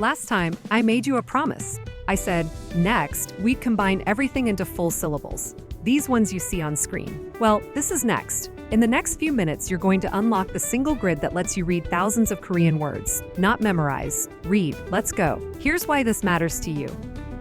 Last time, I made you a promise. I said, next, we'd combine everything into full syllables. These ones you see on screen. Well, this is next. In the next few minutes, you're going to unlock the single grid that lets you read thousands of Korean words. Not memorize. Read. Let's go. Here's why this matters to you.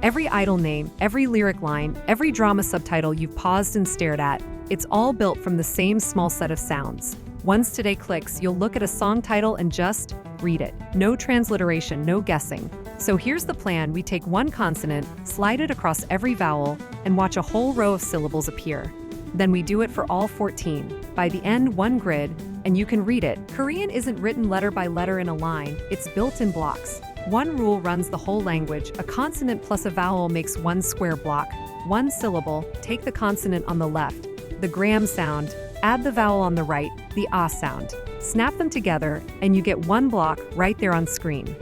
Every idol name, every lyric line, every drama subtitle you've paused and stared at, it's all built from the same small set of sounds. Once today clicks, you'll look at a song title and just read it. No transliteration, no guessing. So here's the plan. We take one consonant, slide it across every vowel, and watch a whole row of syllables appear. Then we do it for all 14. By the end, one grid, and you can read it. Korean isn't written letter by letter in a line, it's built in blocks. One rule runs the whole language. A consonant plus a vowel makes one square block. One syllable, take the consonant on the left, the gram sound, add the vowel on the right, the ah sound. Snap them together, and you get one block right there on screen.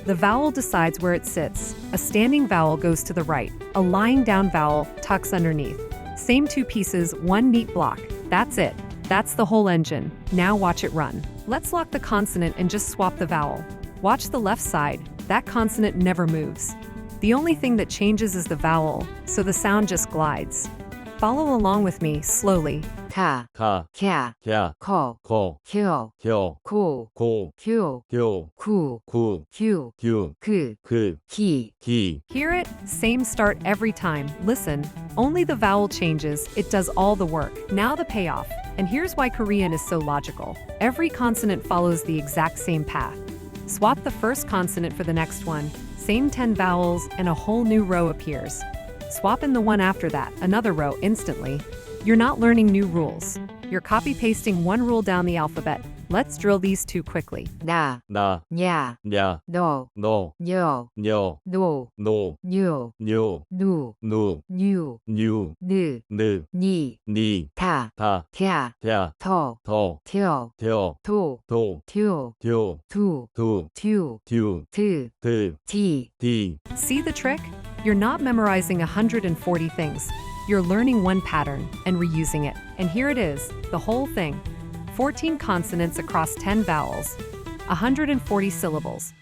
The vowel decides where it sits. A standing vowel goes to the right. A lying down vowel tucks underneath. Same two pieces, one neat block. That's it. That's the whole engine. Now watch it run. Let's lock the consonant and just swap the vowel. Watch the left side. That consonant never moves. The only thing that changes is the vowel, so the sound just glides. Follow along with me slowly. 가, 가, 갸, 갸, 거, 거, 겨, 겨, 고, 고, 규, 교, 구, 구, 규, 규, 그, 그, 기. 기. Hear it? Same start every time. Listen, only the vowel changes, it does all the work. Now the payoff. And here's why Korean is so logical. Every consonant follows the exact same path. Swap the first consonant for the next one, same 10 vowels, and a whole new row appears. Swap in the one after that, another row instantly. You're not learning new rules. You're copy-pasting one rule down the alphabet. Let's drill these two quickly. 나, 나, 냐, 냐, 너, 너, 여, 녀, 노, 노, 뇨, 뇨, 누, 누, 뉴, 뉴, 느, 느, 니, 니, 다, 다, 갸, 갸, 더, 더, 텨, 겨, 도, 도, 튜, 듀, 두, 두, 튜, 듀, 드, 드, 디. 디. See the trick? You're not memorizing 140 things. You're learning one pattern and reusing it. And here it is, the whole thing. 14 consonants across 10 vowels, 140 syllables.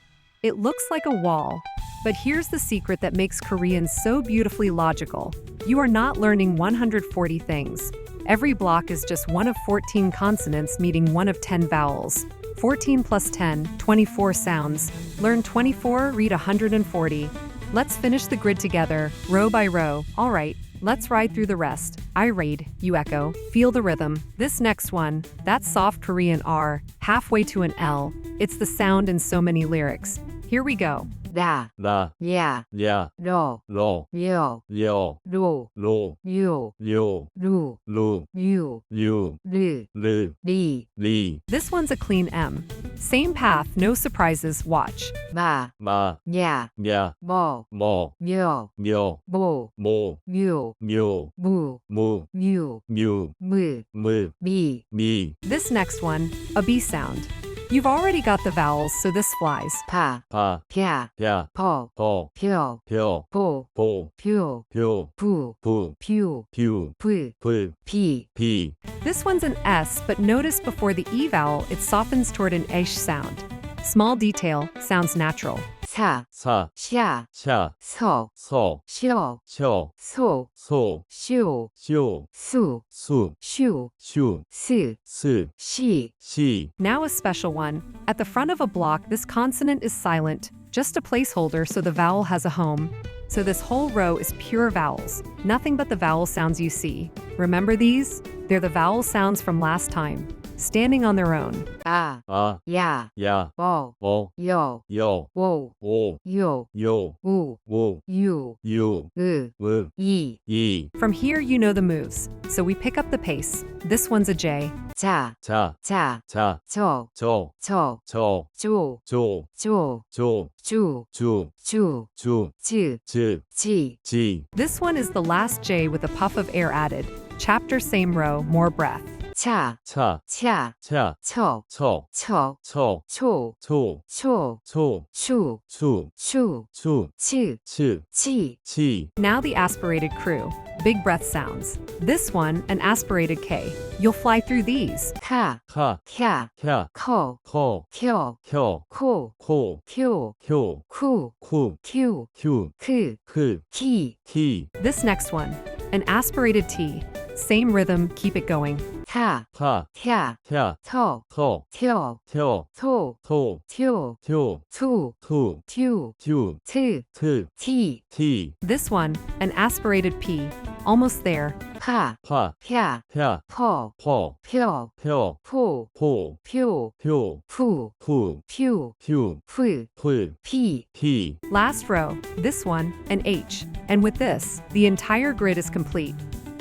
It looks like a wall, but here's the secret that makes Korean so beautifully logical. You are not learning 140 things. Every block is just one of 14 consonants meeting one of 10 vowels. 14 plus 10, 24 sounds. Learn 24, read 140. Let's finish the grid together, row by row. All right, let's ride through the rest. I read, you echo, feel the rhythm. This next one, that soft Korean R, halfway to an L. It's the sound in so many lyrics. Here we go. 나, 나, 야, 야, 러, 러, 여, 여, 로, 로, 요, 요, 루, 루, 유, 유, 르, 르, 리, 리. This one's a clean M. Same path, no surprises, watch. 마, 마, 냐, 야, 뭐, 뭐, 며, 며, 모, 모, 묘, 묘, 무, 무, 뮤, 뮤, 무, 무, 미. 미. This next one, a B sound. You've already got the vowels, so this flies. 파, 파, 펴, 야, 퍼, 버, 펴, 벼, 보, 보, 표, 표, 부, 부, 퓨, 뷰, 프, 불, 피. 비. This one's an S, but notice before the E vowel, it softens toward an esh sound. Small detail, sounds natural. 사, 사, 샤, 샤, 서, 서, 쉬어, 셔, 소, 소, 쇼, 쇼, 수, 수, 슈, 슈, 스, 스, 시. 시. Now a special one. At the front of a block, this consonant is silent, just a placeholder so the vowel has a home. So this whole row is pure vowels, nothing but the vowel sounds you see. Remember these? They're the vowel sounds from last time, standing on their own. 아, 아, 야, 야, 뭐, 어, 여, 여, 오, 오, 요, 요, 우, 우, 유, 유, 으, 우, 이. 이. From here, you know the moves, so we pick up the pace. This one's a J. 자, 자, 자, 자, 저, 저, 저, 저, 조, 조, 조, 조, 주, 주, 주, 주, 즈, 즈, 지. 지. This one is the last J with a puff of air added. Chapter same row, more breath. 차, 차, 차, 차, 쳐, 쳐, 쳐, 쳐, 초, 초, 초, 초, 슈, 수, 슈, 수, 치, 치, 치. 치. Now the aspirated crew. Big breath sounds. This one, an aspirated K. You'll fly through these. 카, 카, 캬, 캬, 커, 커, 켜, 켜, 코, 코, 쿄, 쿄, 쿠, 쿠, 큐, 큐, 크, 크, 키. 키. This next one, an aspirated T. Same rhythm, keep it going. 카, 카, 캬, 캬, 터, 터, 튀어, 텨, 소, 토, 튀오, 튀오, 투, 투, 튜, 튜, 트, 트, 티. 티. This one, an aspirated P. Almost there. 파, 파, 펴, 펴, 퍼, 퍼, 펴, 펴, 포, 포, 표, 표, 푸, 푸, 퓨, 퓨, 프, 풀, 피. 피. Last row, this one, an H. And with this, the entire grid is complete.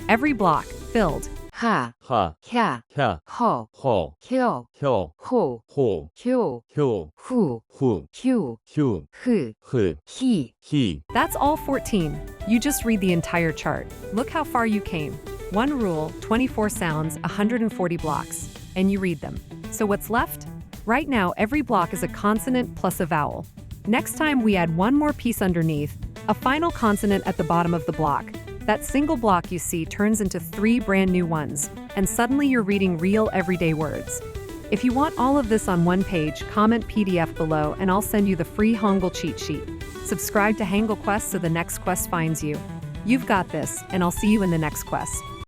Every block filled. 하, 하, 캬, 캬, 허, 허, 혀, 혀, 호, 호, 효, 효, 후, 후, 휴, 휴, 흐, 흐, 히. 히. That's all 14. You just read the entire chart. Look how far you came. One rule, 24 sounds, 140 blocks. And you read them. So what's left? Right now, every block is a consonant plus a vowel. Next time, we add one more piece underneath, a final consonant at the bottom of the block. That single block you see turns into 3 brand new ones, and suddenly you're reading real everyday words. If you want all of this on one page, comment PDF below and I'll send you the free Hangul cheat sheet. Subscribe to Hangul Quest so the next quest finds you. You've got this, and I'll see you in the next quest.